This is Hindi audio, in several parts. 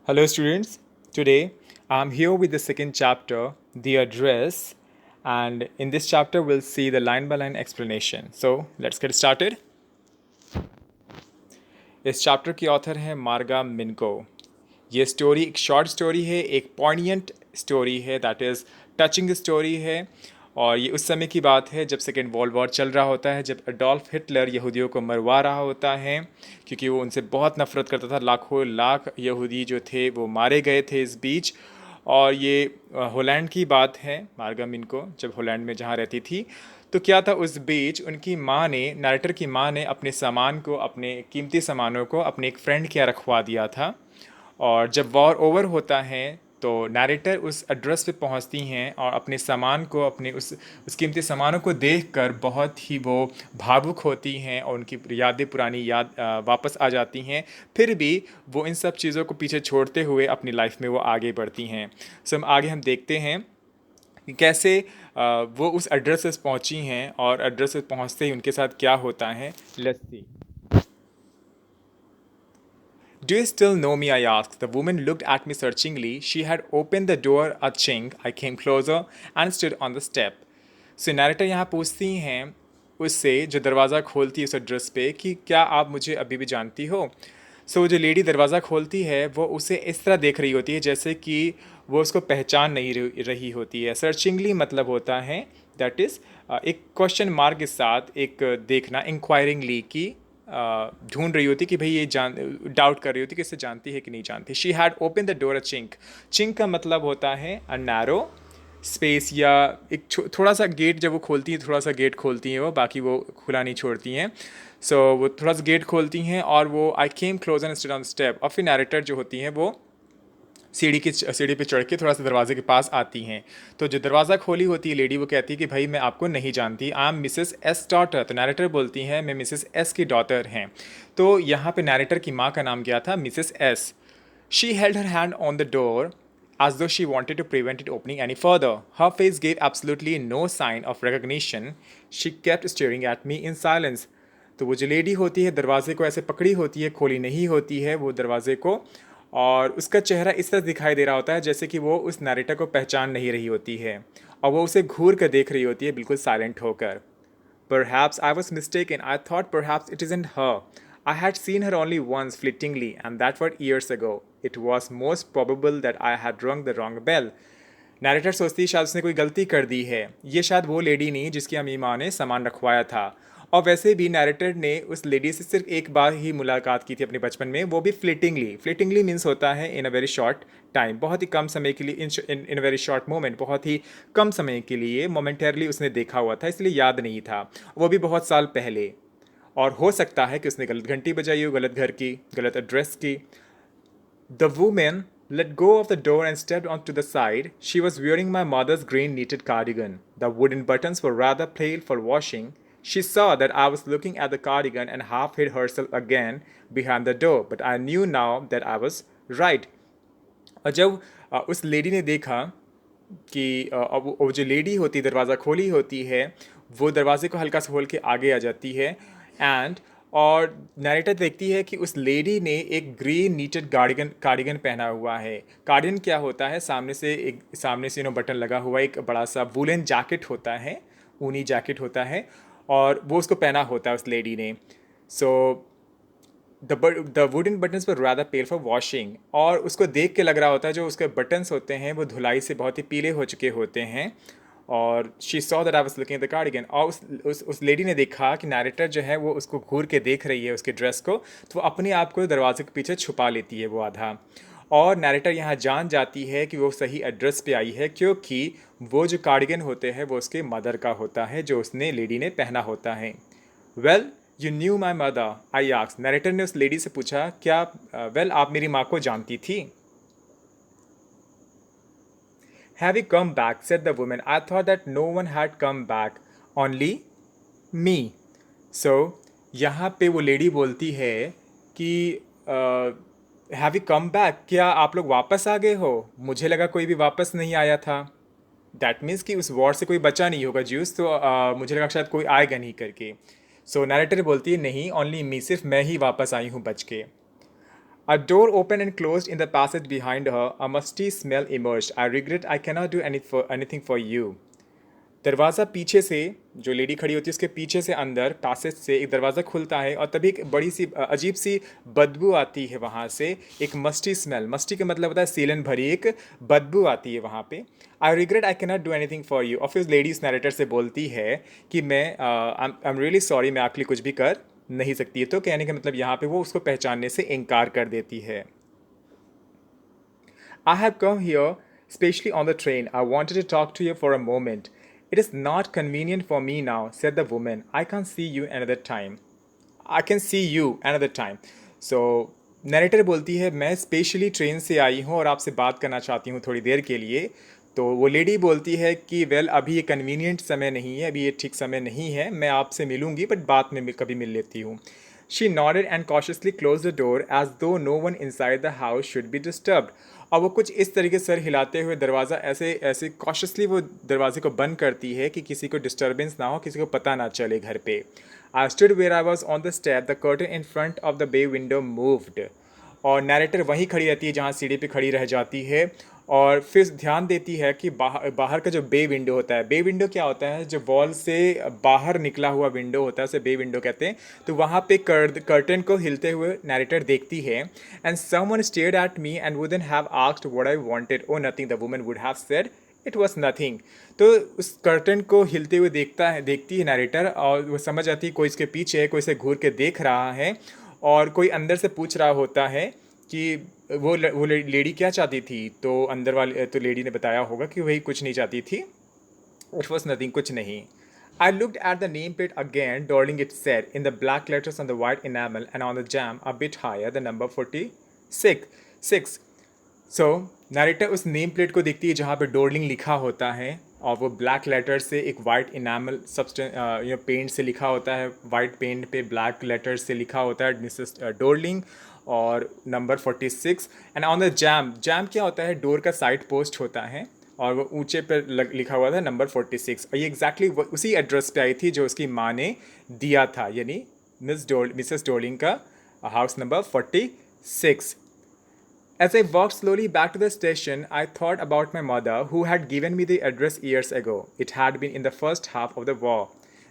Hello, students. Today I'm here with the second chapter, The Address, and in this chapter, we'll see the line by line explanation. So, let's get started. इस चैप्टर की ऑथर है मार्गा मिनको. ये स्टोरी एक शॉर्ट स्टोरी है, एक पॉइंट स्टोरी है, दैट इज़ टचिंग स्टोरी है. और ये उस समय की बात है जब सेकेंड वर्ल्ड वॉर चल रहा होता है, जब अडोल्फ हिटलर यहूदियों को मरवा रहा होता है क्योंकि वो उनसे बहुत नफरत करता था. लाखों लाख यहूदी जो थे वो मारे गए थे इस बीच. और ये हॉलैंड की बात है, मार्गा मिनको जब हॉलैंड में जहाँ रहती थी. तो क्या था, उस बीच उनकी माँ ने, नरेटर की माँ ने अपने सामान को, अपने कीमती सामानों को अपने एक फ्रेंड के यहाँ रखवा दिया था. और जब वॉर ओवर होता है तो नरेटर उस एड्रेस पे पहुंचती हैं और अपने सामान को, अपने उस कीमती सामानों को देखकर बहुत ही वो भावुक होती हैं और उनकी यादें, पुरानी याद वापस आ जाती हैं. फिर भी वो इन सब चीज़ों को पीछे छोड़ते हुए अपनी लाइफ में वो आगे बढ़ती हैं. सो आगे हम देखते हैं कि कैसे वो उस एड्रेस पे पहुंची हैं और एड्रेस पे पहुंचते ही उनके साथ क्या होता है. Let's see. Do you still know me? I asked. The woman looked at me searchingly. She had opened the door a chink. I came closer and stood on the step. So narrator यहाँ पूछती हैं उससे, जो दरवाज़ा खोलती है उस एड्रेस पे, कि क्या आप मुझे अभी भी जानती हो. सो जो लेडी दरवाज़ा खोलती है वो उसे इस तरह देख रही होती है जैसे कि वो उसको पहचान नहीं रही होती है. सर्चिंगली मतलब होता है, दैट इज़ एक क्वेश्चन मार्क के साथ एक देखना, इंक्वायरिंगली की ढूंढ रही होती कि भाई ये जान, डाउट कर रही होती कि इसे जानती है कि नहीं जानती. She had open the door a chink. Chink का मतलब होता है अ नैरो स्पेस, या एक थोड़ा सा गेट. जब वो खोलती है, थोड़ा सा गेट खोलती हैं वो, बाकी वो खुला नहीं छोड़ती हैं. सो वो थोड़ा सा गेट खोलती हैं और वो I came close and stood on step. और फिर नैरेटर जो होती हैं वो सीढ़ी पे चढ़ के थोड़ा सा दरवाजे के पास आती हैं. तो जो दरवाज़ा खोली होती है लेडी, वो कहती है कि भाई मैं आपको नहीं जानती, I am Mrs S daughter. तो नैरेटर बोलती हैं मैं मिसेस एस की डॉटर हैं. तो यहाँ पे नैरेटर की माँ का नाम क्या था, Mrs S. She held her hand on the door as though she wanted to prevent it opening any further. Her face gave absolutely no sign of recognition. She kept staring at me in silence. तो वो जो लेडी होती है दरवाजे को ऐसे पकड़ी होती है, खोली नहीं होती है वो दरवाजे को, और उसका चेहरा इस तरह दिखाई दे रहा होता है जैसे कि वो उस नरेटर को पहचान नहीं रही होती है, और वो उसे घूर कर देख रही होती है बिल्कुल साइलेंट होकर. Perhaps I was mistaken. I thought perhaps it isn't her. I had seen her only once fleetingly, and that was years ago. It was most probable that I had rung the wrong bell. Narrator सोचती है शायद उसने कोई गलती कर दी है, ये शायद वो लेडी नहीं जिसकी अम्मी माँ ने सामान रखवाया था. और वैसे भी नैरेटर ने उस लेडी से सिर्फ एक बार ही मुलाकात की थी अपने बचपन में, वो भी फ्लिटिंगली. फ्लिटिंगली मीन्स होता है इन अ वेरी शॉर्ट टाइम, बहुत ही कम समय के लिए, इन अ वेरी शॉर्ट मोमेंट, बहुत ही कम समय के लिए मोमेंटरली उसने देखा हुआ था, इसलिए याद नहीं था, वो भी बहुत साल पहले. और हो सकता है कि उसने गलत घंटी बजाई हो, गलत घर की, गलत एड्रेस की. The woman let go of the door and stepped onto the side. She was wearing my mother's green knitted cardigan. The wooden buttons were rather pale for washing. She saw that I was looking at the cardigan and half hid herself again behind the door, but I knew now that I was right. और जब उस लेडी ने देखा कि अब वो जो लेडी होती है दरवाज़ा खोली होती है, वो दरवाजे को हल्का सा खोल के आगे आ जाती है. एंड और नरेटर देखती है कि उस लेडी ने एक ग्रीन नीटेड कार्डिगन कार्डिगन पहना हुआ है. कार्डिगन क्या होता है, सामने से बटन लगा हुआ एक बड़ा सा वूलन जैकेट होता है, ऊनी जैकेट होता है, और वो उसको पहना होता है उस लेडी ने. सो द वुडन बटन्स पर rather पेल फॉर वॉशिंग. और उसको देख के लग रहा होता है जो उसके बटन्स होते हैं वो धुलाई से बहुत ही पीले हो चुके होते हैं. और she saw that I was looking at the cardigan. और उस लेडी ने देखा कि नैरेटर जो है वो उसको घूर के देख रही है उसके ड्रेस को, तो वो अपने आप को दरवाजे के पीछे छुपा लेती है वो आधा. और नैरेटर यहाँ जान जाती है कि वो सही एड्रेस पे आई है, क्योंकि वो जो कार्डिगन होते हैं वो उसके मदर का होता है जो उसने लेडी ने पहना होता है. Well, you knew my mother, I asked. Narrator ने उस लेडी से पूछा, क्या वेल आप मेरी माँ को जानती थी. Have you come back, said the woman. I thought that no one had come back, only me. So यहाँ पे वो लेडी बोलती है कि हैव यू कम बैक, क्या आप लोग वापस आ गए हो, मुझे लगा कोई भी वापस नहीं आया था. दैट मीन्स कि उस वॉर से कोई बचा नहीं होगा ज्यूस, तो मुझे लगा शायद कोई आएगा नहीं करके. सो नैरेटर बोलती है नहीं, ओनली मी, सिर्फ मैं ही वापस आई हूँ बच के. A door opened and closed in the passage behind her. A musty smell emerged. I regret I cannot do anything for you. दरवाज़ा पीछे से, जो लेडी खड़ी होती है उसके पीछे से अंदर पैसेज से एक दरवाज़ा खुलता है और तभी एक बड़ी सी अजीब सी बदबू आती है वहाँ से, एक मस्टी स्मेल, मस्टी का मतलब होता है सीलन भरी एक बदबू आती है वहाँ पे. I regret I can not do anything for you. और फिर लेडीज नरेटर से बोलती है कि मैं आई एम रियली सॉरी, मैं आपके लिए कुछ भी कर नहीं सकती है. तो कहने का मतलब यहाँ पे वो उसको पहचानने से इनकार कर देती है. I have come here specially on the train. I wanted to talk to you for a moment. It is not convenient for me now, said the woman. I can see you another time. I can see you another time. So, narrator बोलती है मैं स्पेशली ट्रेन से आई हूँ और आपसे बात करना चाहती हूँ थोड़ी देर के लिए. तो वो लेडी बोलती है कि वेल अभी ये कन्वीनियंट समय नहीं है, अभी ये ठीक समय नहीं है, मैं आपसे मिलूंगी बट बाद में कभी मिल लेती हूँ. She nodded and cautiously closed the door as though no one inside the house should be disturbed. और वो कुछ इस तरीके से सर हिलाते हुए दरवाज़ा ऐसे ऐसे कॉशियसली वो दरवाजे को बंद करती है कि किसी को डिस्टर्बेंस ना हो, किसी को पता ना चले घर पे. I stood where I was on the step. The curtain in front of the bay window moved. और नैरेटर वहीं खड़ी रहती है जहाँ सीढ़ी पे खड़ी रह जाती है और फिर ध्यान देती है कि बाहर बाहर का जो बे विंडो होता है, बे विंडो क्या होता है, जो वॉल से बाहर निकला हुआ विंडो होता है उसे बे विंडो कहते हैं. तो वहाँ पे कर्टन को हिलते हुए नैरेटर देखती है. And someone stared at me and wouldn't have asked what I wanted. O nothing, the woman would have said it was nothing. तो उस कर्टन को हिलते हुए देखती है नैरेटर और वो समझ जाती है कोई इसके पीछे है, कोई इसे घूर के देख रहा है और कोई अंदर से पूछ रहा होता है कि वो लेडी क्या चाहती थी. तो अंदर वाले तो लेडी ने बताया होगा कि वही कुछ नहीं चाहती थी. इट वॉज नथिंग, कुछ नहीं. I looked at the nameplate again. Darling, it said in the black letters on the white enamel and on the jam a bit higher, the number 46. 6. So narrator उस नेम प्लेट को देखती है जहाँ पे डोरलिंग लिखा होता है और वो ब्लैक लेटर से एक वाइट इनामल सब्सटेंस पेंट से लिखा होता है. वाइट पेंट पे ब्लैक लेटर से लिखा होता है मिसेस डोरलिंग और number 46. And on the jam, jam क्या होता है, डोर का साइड पोस्ट होता है और वो ऊंचे पर लिखा हुआ था नंबर 46. और ये एग्जैक्टली उसी एड्रेस पे आई थी जो उसकी माँ ने दिया था, यानी मिसेस डोरलिंग का house number 46. As I walked slowly back to the station, I thought about my mother, who had given me the address years ago. It had been in the first half of the war.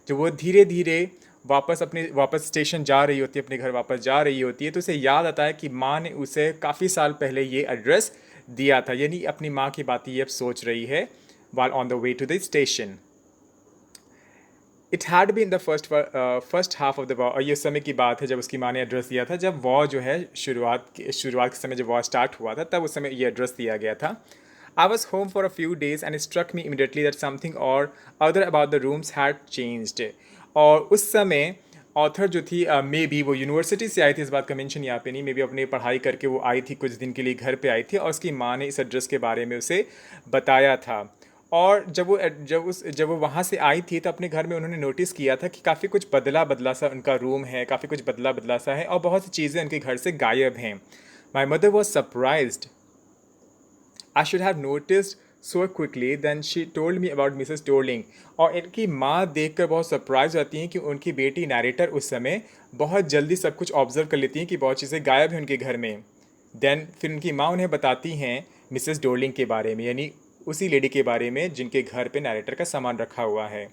जब वो धीरे धीरे वापस स्टेशन जा रही होती है, अपने घर वापस जा रही होती है, तो उसे याद आता है कि माँ ने उसे काफ़ी साल पहले ये एड्रेस दिया था. यानी अपनी माँ की बात ये अब सोच रही है while on the way to the station. It had be in the first half of the war. और ये समय की बात है जब उसकी माँ ने एड्रेस दिया था, जब वॉर जो है शुरुआत के समय जब वॉर स्टार्ट हुआ था तब उस समय ये एड्रेस दिया गया था. I was home for a few days and struck me immediately that something or other about the rooms had changed. और उस समय ऑथर जो थी मे बी वो यूनिवर्सिटी से आई थी, इस बात का मेंशन यहाँ पे नहीं, मे बी अपनी पढ़ाई करके वो आई थी, कुछ दिन के लिए घर पे आई थी और उसकी माँ ने इस एड्रेस के बारे में उसे बताया था. और जब वो वहाँ से आई थी तो अपने घर में उन्होंने नोटिस किया था कि काफ़ी कुछ बदला सा उनका रूम है, काफ़ी कुछ बदला सा है और बहुत सी चीज़ें उनके घर से गायब हैं. My mother was surprised. I should have noticed so quickly then she told me about Mrs Dorling. और इनकी माँ देखकर बहुत सरप्राइज होती हैं कि उनकी बेटी नरेटर उस समय बहुत जल्दी सब कुछ ऑब्जर्व कर लेती हैं कि बहुत चीज़ें गायब हैं उनके घर में. देन फिर उनकी माँ उन्हें बताती हैं मिसेस डोरलिंग के बारे में, यानी उसी लेडी के बारे में जिनके घर पे नरेटर का सामान रखा हुआ है.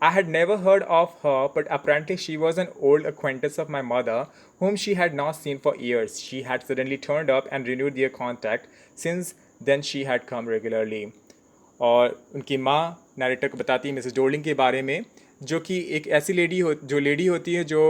I had never heard of her, but apparently she was an old acquaintance of my mother, whom she had not seen for years. She had suddenly turned up and renewed their contact. Since then she had come regularly. और उनकी माँ नरेटर को बताती है मिसेस डोरलिंग के बारे में, जो कि एक ऐसी लेडी होती है जो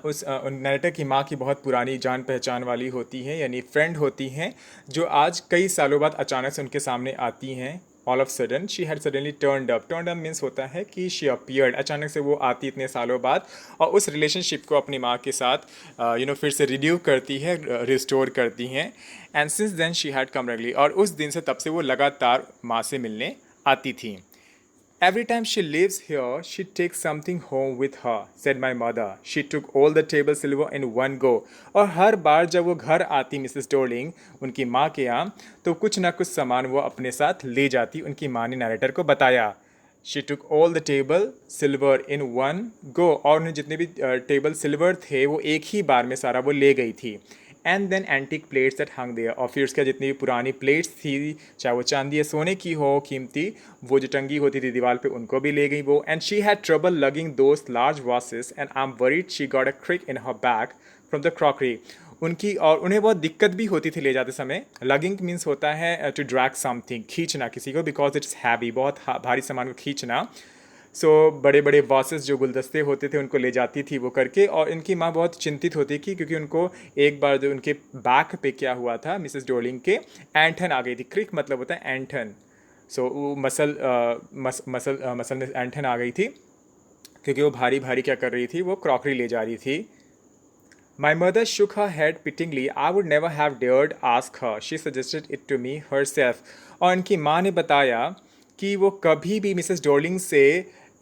उस नरेटर की माँ की बहुत पुरानी जान पहचान वाली होती हैं, यानी फ्रेंड होती हैं, जो आज कई सालों बाद अचानक से उनके सामने आती हैं. All of sudden she had suddenly turned up. Turned up means होता है कि शी अपीयर्ड, अचानक से वो आती इतने सालों बाद और उस रिलेशनशिप को अपनी माँ के साथ फिर से रिन्यू करती है, रिस्टोर करती हैं. And since then she had come regularly. और उस दिन से तब से वो लगातार माँ से मिलने आती थी. Every time she lives here, she takes something home with her, said my mother. She took all the table silver in one go. और हर बार जब वो घर आती मिसेस डोरलिंग उनकी माँ के यहाँ, तो कुछ ना कुछ सामान वो अपने साथ ले जाती. उनकी माँ ने नरेटर को बताया. She took all the table silver in one go. और उन्हें जितने भी टेबल सिल्वर थे वो एक ही बार में सारा वो ले गई थी. And then antique plates that hung there, और फिर उसके जितनी भी पुरानी प्लेट्स थी, चाहे वो चांदी या सोने की हो कीमती, वो जो टंगी होती थी दीवार पे, उनको भी ले गई वो. And she had trouble lugging those large vases and I am worried she got a crick in her back from the crockery. उनकी और उन्हें बहुत दिक्कत भी होती थी ले जाते समय. लगिंग मीन्स होता है टू ड्रैग समथिंग, खींचना किसी को, बिकॉज इट्स हैवी, बहुत भारी सामान को खींचना. सो बड़े बड़े वासेस जो गुलदस्ते होते थे उनको ले जाती थी वो करके. और इनकी माँ बहुत चिंतित होती थी क्योंकि उनको एक बार जो उनके बैक पे क्या हुआ था, मिसेस डोलिंग के ऐंठन आ गई थी. क्रिक मतलब होता है ऐंठन. सो वो मसल में ऐंठन आ गई थी क्योंकि वो भारी भारी क्या कर रही थी, वो क्रॉकरी ले जा रही थी. My mother shook her head pityingly. I would never have dared ask her. She suggested it to me herself. और इनकी माँ ने बताया कि वो कभी भी मिसेस डॉर्लिंग से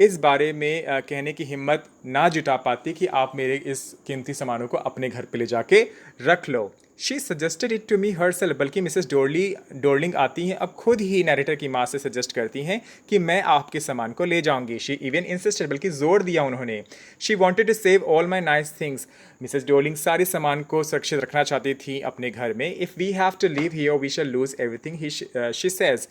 इस बारे में कहने की हिम्मत ना जुटा पाती कि आप मेरे इस कीमती सामानों को अपने घर पे ले जाके रख लो. She suggested it to me herself, बल्कि मिसेस डॉर्लिंग आती हैं अब खुद ही नरेटर की माँ से सजेस्ट करती हैं कि मैं आपके सामान को ले जाऊंगी. शी इवन इंसिस्टेड, बल्कि जोर दिया उन्होंने. She wanted to save all my nice things. Mrs Darling सारे सामान को सुरक्षित रखना चाहती थी अपने घर में. If we have to leave here we shall lose everything, she says.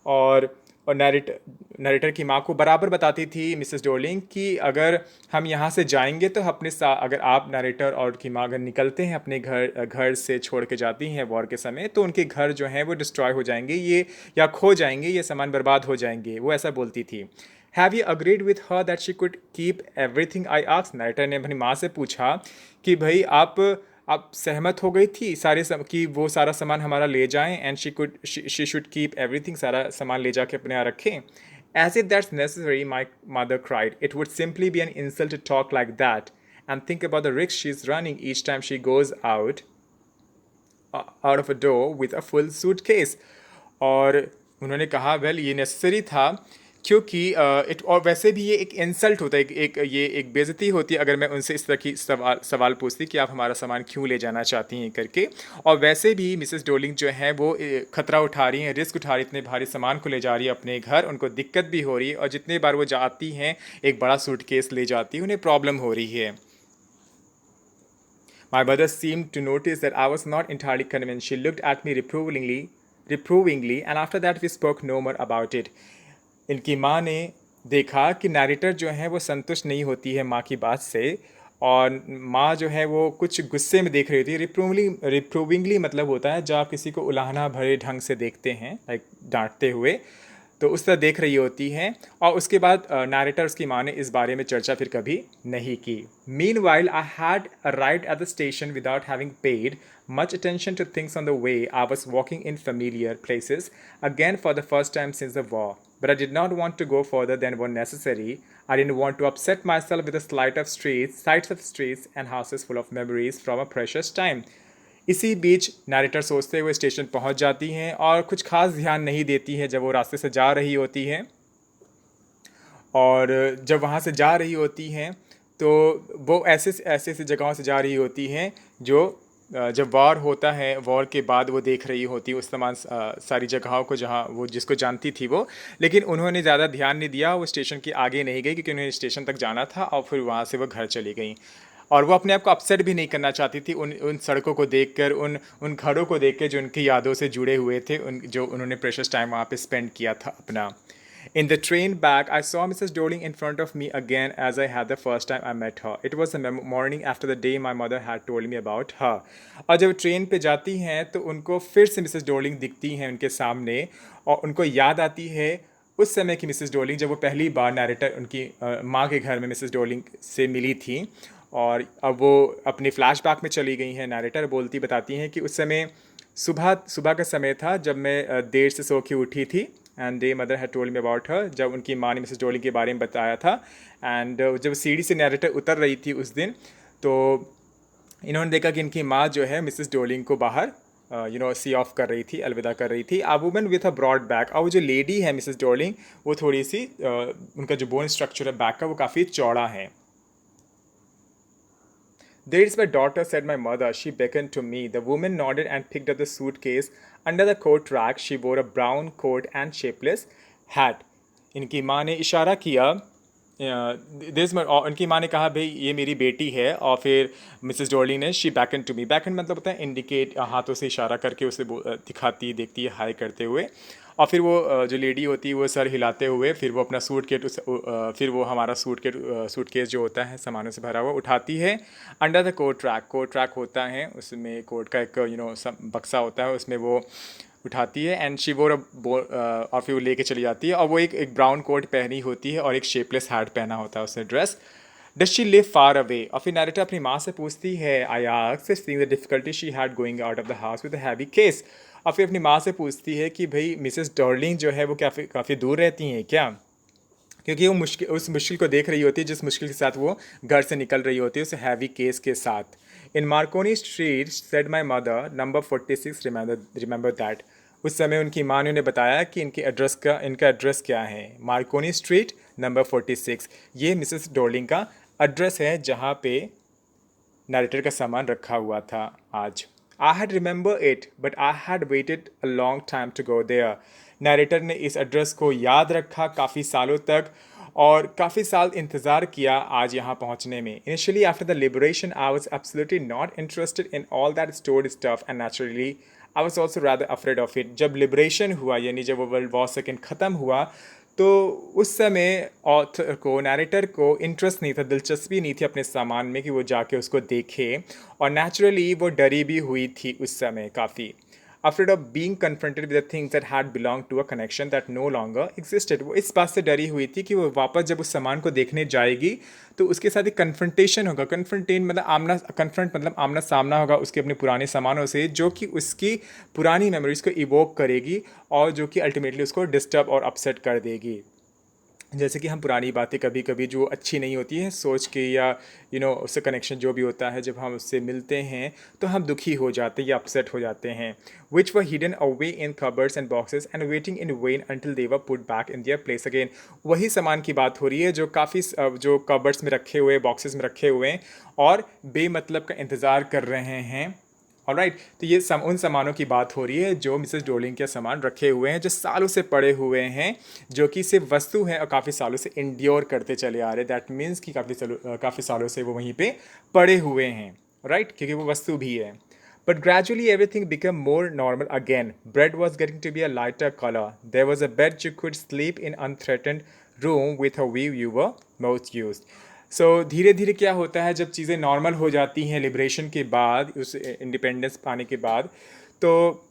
और नरेटर की माँ को बराबर बताती थी मिसेस डॉर्लिंग कि अगर हम यहाँ से जाएंगे तो अपने साथ, अगर आप नरेटर और की माँ अगर निकलते हैं अपने घर से छोड़ के जाती हैं वॉर के समय, तो उनके घर जो हैं वो डिस्ट्रॉय हो जाएंगे, ये या खो जाएंगे, ये सामान बर्बाद हो जाएंगे. वो ऐसा बोलती थी. Have you agreed with her that she could keep everything, I asked. Narrator ने अपनी माँ से पूछा कि भाई आप सहमत हो गई थी कि वो सारा सामान हमारा ले जाएं, and she should keep everything, सारा सामान ले जाके अपने यहाँ रखें. As if that's necessary, my mother cried. It would simply be an insult to talk like that. And think about the risk she's running each time she goes out of a door with a full suitcase. और उन्होंने कहा वेल ये नेसेसरी था क्योंकि और वैसे भी ये एक इंसल्ट होता है, ये एक बेइज्जती होती है अगर मैं उनसे इस तरह की सवाल पूछती कि आप हमारा सामान क्यों ले जाना चाहती हैं करके. और वैसे भी मिसेस डोलिंग जो है वो ख़तरा उठा रही हैं, रिस्क उठा रही, इतने भारी सामान को ले जा रही है अपने घर. उनको दिक्कत भी हो रही है और जितने बार वो जाती हैं एक बड़ा सूटकेस ले जाती है, उन्हें प्रॉब्लम हो रही है. My mother seemed to notice that I was not entirely convinced. She looked at me reprovingly, and after that we spoke no more about it. इनकी माँ ने देखा कि नैरेटर जो है वो संतुष्ट नहीं होती है माँ की बात से, और माँ जो है वो कुछ गुस्से में देख रही थी. रिप्रूविंगली मतलब होता है जब आप किसी को उलाहना भरे ढंग से देखते हैं, लाइक डांटते हुए, तो उस तरह देख रही होती हैं. और उसके बाद नैरेटर, उसकी माँ ने इस बारे में चर्चा फिर कभी नहीं की. Meanwhile I had arrived at the station without having paid much attention to things on the way. I was walking in familiar places again for the first time since the war, but I did not want to go further than was necessary. I didn't want to upset myself with the sights of streets and houses full of memories from a precious time. इसी बीच नैरेटर सोचते हुए स्टेशन पहुंच जाती हैं और कुछ खास ध्यान नहीं देती है जब वो रास्ते से जा रही होती हैं. और जब वहाँ से जा रही होती हैं तो वो ऐसे जगहों से जा रही होती हैं जो जब वॉर होता है, वॉर के बाद वो देख रही होती उस तमाम सारी जगहों को जहाँ वो जिसको जानती थी वो. लेकिन उन्होंने ज़्यादा ध्यान नहीं दिया, वो स्टेशन के आगे नहीं गई क्योंकि उन्हें स्टेशन तक जाना था और फिर वहाँ से वो घर चली गई. और वो अपने आप को अपसेट भी नहीं करना चाहती थी उन सड़कों को देखकर, उन घरों को देखकर जो उनकी यादों से जुड़े हुए थे, जो उन्होंने प्रेशियस टाइम वहाँ पे स्पेंड किया था अपना. In the train back, I saw Mrs. Doling in front of me again as I had the first time I met her. It was the morning after the day my mother had told me about her. और जब ट्रेन पे जाती हैं तो उनको फिर से मिसेस डोलिंग दिखती हैं उनके सामने, और उनको याद आती है उस समय की मिसेस डोलिंग जब वो पहली बार नैरेटर उनकी माँ के घर में मिसेस डोलिंग से मिली थी. और अब वो अपने फ्लैशबैक में चली गई हैं. नैरेटर बताती हैं कि उस समय सुबह का समय था जब मैं देर से सो के उठी थी. And they mother had told me about her, जब उनकी माँ ने मिसेस डोलिंग के बारे में बताया था. एंड जब सीढ़ी से नैरेटर उतर रही थी उस दिन, तो इन्होंने देखा कि इनकी माँ जो है मिसेस डोलिंग को बाहर सी ऑफ कर रही थी, अलविदा कर रही थी. A woman with a broad back, और वो जो लेडी है मिसेस डोलिंग, वो थोड़ी सी उनका जो बोन स्ट्रक्चर है बैक का वो काफ़ी चौड़ा है. There is my daughter, said my mother. She beckoned to me. The woman nodded and picked up the suitcase. Under the coat rack, she wore a brown coat and shapeless hat. इनकी माँ ने इशारा किया उनकी माँ ने कहा भाई ये मेरी बेटी है, और फिर मिसेस डॉर्लिंग ने she beckon to me, beckon मतलब होता है इंडिकेट, हाथों से इशारा करके उसे दिखाती देखती है हाई करते हुए, और फिर वो जो लेडी होती है वो सर हिलाते हुए फिर वो अपना फिर वो हमारा सूटकेस जो होता है सामानों से भरा हुआ उठाती है। अंडर द कोट ट्रैक होता है, उसमें कोट का एक बक्सा होता है, उसमें वो उठाती है एंड शी वोर और फिर वो लेके चली जाती है, और वो एक ब्राउन कोट पहनी होती है और एक शेपलेस हैट पहना होता है उसने dress. Does she live far away, और फिर नैरेटर अपनी माँ से पूछती है, I asked seeing the difficulty she had going out of the house with a heavy case, और फिर अपनी माँ से पूछती है कि भाई मिसेस डॉर्लिंग जो है वो काफ़ी दूर रहती हैं क्या, क्योंकि वो उस मुश्किल को देख रही होती है जिस मुश्किल के साथ वो घर से निकल रही होती है उस हैवी केस के साथ। In Marconi street said my mother number 46, remember that. उस समय उनकी माँ ने उन्हें बताया कि इनका एड्रेस क्या है, मार्कोनी स्ट्रीट नंबर 46। ये मिसेस डॉर्लिंग का एड्रेस है जहाँ पे नरेटर का सामान रखा हुआ था आज। I had remember it but I had waited a long time to go there. Narrator ने इस एड्रेस को याद रखा काफ़ी सालों तक, और काफ़ी साल इंतज़ार किया आज यहाँ पहुँचने में। Initially after the liberation I was absolutely not interested in all that stored stuff and naturally I was also rather afraid of it. जब लिबरेशन हुआ यानी जब वो वर्ल्ड वॉर सेकेंड ख़त्म हुआ तो उस समय ऑथर को नैरेटर को इंटरेस्ट नहीं था, दिलचस्पी नहीं थी अपने सामान में कि वो जाके उसको देखे, और नेचुरली वो डरी भी हुई थी उस समय काफ़ी। afraid of being confronted with the things that had belonged to a connection that no longer existed। वो इस बात से डरी हुई थी कि वो वापस जब उस सामान को देखने जाएगी तो उसके साथ एक कन्फ्रंटेशन होगा। कन्फ्रंट मतलब आमना सामना होगा उसके अपने पुराने सामानों से, जो कि उसकी पुरानी मेमोरीज को इवोक करेगी और जो कि अल्टीमेटली उसको डिस्टर्ब और अपसेट कर देगी। जैसे कि हम पुरानी बातें कभी कभी जो अच्छी नहीं होती हैं सोच के, या उससे कनेक्शन जो भी होता है जब हम उससे मिलते हैं तो हम दुखी हो जाते हैं या अपसेट हो जाते हैं। Which were hidden away in cupboards and boxes and waiting in vain until they were put back in their place again. वही सामान की बात हो रही है जो काफ़ी जो कबर्ड्स में रखे हुए, बॉक्सेस में रखे हुए हैं और बेमतलब का इंतज़ार कर रहे हैं। ऑलराइट, तो ये उन सामानों की बात हो रही है जो मिसेस डोलिंग के सामान रखे हुए हैं, जो सालों से पड़े हुए हैं, जो कि सिर्फ वस्तु हैं और काफ़ी सालों से इंड्योर करते चले आ रहे। दैट मीन्स कि काफ़ी सालों से वो वहीं पे पड़े हुए हैं, राइट, क्योंकि वो वस्तु भी है। But gradually everything became more normal again. Bread was getting to be a lighter color. There was a bed you could sleep in unthreatened room with a view you were most used. सो धीरे धीरे क्या होता है जब चीज़ें नॉर्मल हो जाती हैं लिबरेशन के बाद, उस इंडिपेंडेंस पाने के बाद, तो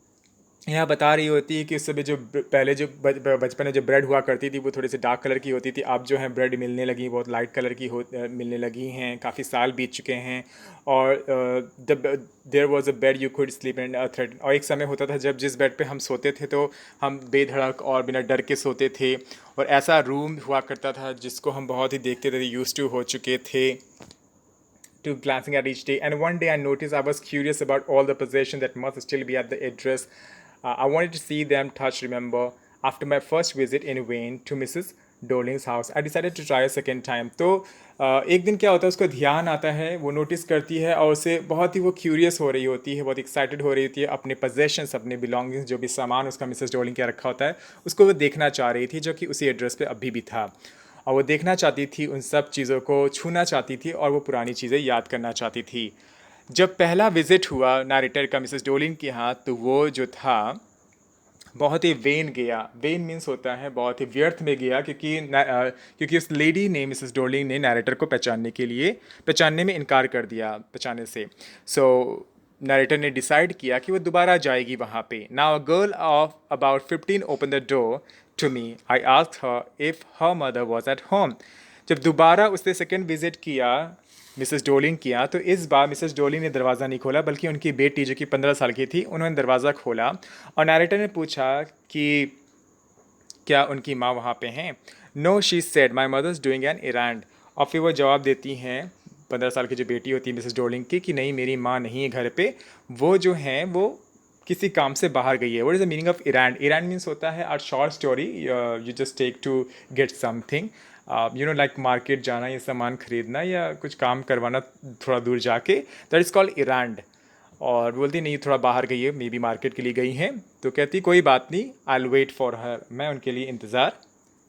यहाँ बता रही होती है कि उस समय जो पहले जो बचपन में जो ब्रेड हुआ करती थी वो थोड़ी सी डार्क कलर की होती थी, अब जो है ब्रेड मिलने लगी बहुत लाइट कलर की मिलने लगी हैं, काफ़ी साल बीत चुके हैं। और there was a bed you could sleep in thread, और एक समय होता था जब जिस बेड पे हम सोते थे तो हम बेधड़क और बिना डर के सोते थे, और ऐसा रूम हुआ करता था जिसको हम बहुत ही देखते थे, यूज टू हो चुके थे to glancing at each day. And one day I noticed I was curious about all the possessions that must still be at the address. I wanted to see them, touch, remember. After my first visit in vain to Mrs. Doling's house, I decided to try a second time. तो एक दिन क्या होता है उसको ध्यान आता है, वो नोटिस करती है और उसे बहुत ही वो क्यूरियस हो रही होती है, बहुत एक्साइटेड हो रही होती है अपने पोजेशंस, अपने बिलोंगिंग्स, जो भी सामान उसका मिसेस डोलिंग का रखा होता है उसको वो देखना चाह रही थी, जो कि उसी एड्रेस पे अभी भी था। और वो देखना चाहती थी, उन सब चीज़ों को छूना चाहती थी और वो पुरानी चीज़ें याद करना चाहती थी। जब पहला विज़िट हुआ नैरेटर का मिसेस डोलिन के यहाँ, तो वो जो था बहुत ही वेन गया। वेन मीन्स होता है बहुत ही व्यर्थ में गया, क्योंकि उस लेडी ने, मिसेस डोलिन ने नैरेटर को पहचानने में इनकार कर दिया, पहचानने से। सो नैरेटर ने डिसाइड किया कि वो दोबारा जाएगी वहाँ पे। Now a girl of about 15 open the door to me. I asked her if her mother was at home. जब दोबारा उसने सेकेंड विजिट किया मिसेस डोलिंग किया, तो इस बार मिसेस डोलिंग ने दरवाज़ा नहीं खोला बल्कि उनकी बेटी जो कि 15 साल की थी उन्होंने दरवाज़ा खोला, और नैरेटर ने पूछा कि क्या उनकी माँ वहाँ पे हैं। No, she said my mother's doing an errand. और फिर वो जवाब देती हैं 15 साल की जो बेटी होती है मिसेस डोलिंग की कि नहीं, मेरी माँ नहीं है घर पे, वो जो हैं वो किसी काम से बाहर गई है। What is the meaning of errand? Errand means होता है a short story you just take to get something, like market जाना या सामान खरीदना या कुछ काम करवाना थोड़ा दूर जाके, दैट इज़ कॉल्ड इरांड। और बोलती नहीं, थोड़ा बाहर गई है, मे बी मार्केट के लिए गई हैं। तो कहती कोई बात नहीं, I will wait for her, मैं उनके लिए इंतज़ार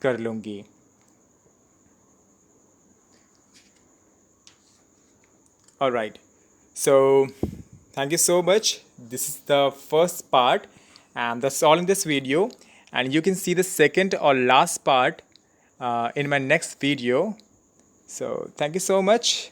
कर लूँगी। All right. So, thank you so much. This is the first part, and that's all in this video. And you can see the second or last part in my next video. So, thank you so much.